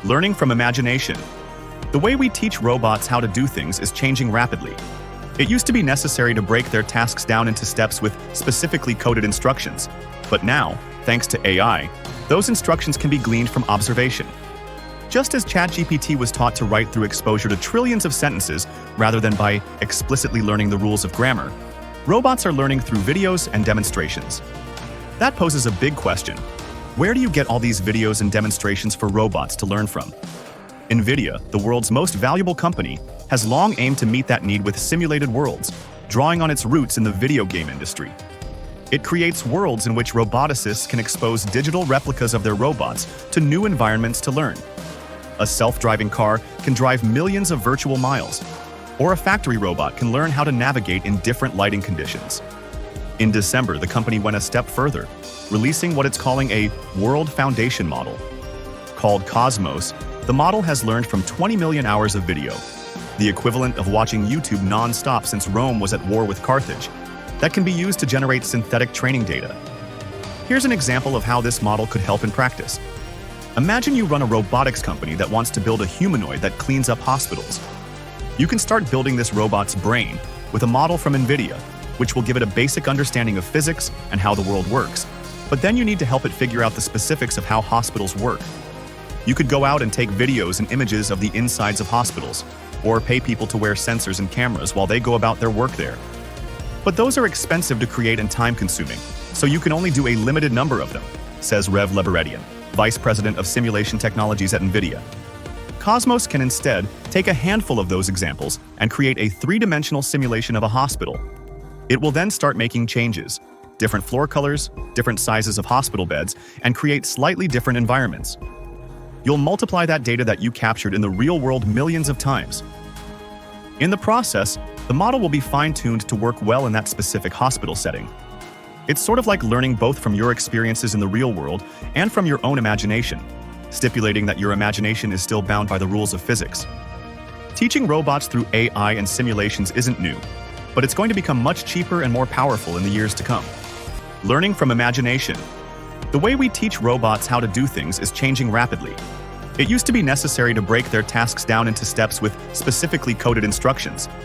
Learning from imagination. The way we teach robots how to do things is changing rapidly. It used to be necessary to break their tasks down into steps with specifically coded instructions. But now, thanks to AI, those instructions can be gleaned from observation. Just as ChatGPT was taught to write through exposure to trillions of sentences rather than by explicitly learning the rules of grammar, robots are learning through videos and demonstrations. That poses a big question. Where do you get all these videos and demonstrations for robots to learn from? NVIDIA, the world's most valuable company, has long aimed to meet that need with simulated worlds, drawing on its roots in the video game industry. It creates worlds in which roboticists can expose digital replicas of their robots to new environments to learn. A self-driving car can drive millions of virtual miles, or a factory robot can learn how to navigate in different lighting conditions. In December, the company went a step further, releasing what it's calling a World Foundation model. Called Cosmos, the model has learned from 20 million hours of video, the equivalent of watching YouTube non-stop since Rome was at war with Carthage, that can be used to generate synthetic training data. Here's an example of how this model could help in practice. Imagine you run a robotics company that wants to build a humanoid that cleans up hospitals. You can start building this robot's brain with a model from NVIDIA, which will give it a basic understanding of physics and how the world works. But then you need to help it figure out the specifics of how hospitals work. You could go out and take videos and images of the insides of hospitals, or pay people to wear sensors and cameras while they go about their work there. But those are expensive to create and time-consuming, so you can only do a limited number of them, says Rev Leberedian, Vice President of Simulation Technologies at NVIDIA. Cosmos can instead take a handful of those examples and create a three-dimensional simulation of a hospital. It will then start making changes, different floor colors, different sizes of hospital beds, and create slightly different environments. You'll multiply that data that you captured in the real world millions of times. In the process, the model will be fine-tuned to work well in that specific hospital setting. It's sort of like learning both from your experiences in the real world and from your own imagination, stipulating that your imagination is still bound by the rules of physics. Teaching robots through AI and simulations isn't new, but it's going to become much cheaper and more powerful in the years to come. Learning from imagination. The way we teach robots how to do things is changing rapidly. It used to be necessary to break their tasks down into steps with specifically coded instructions.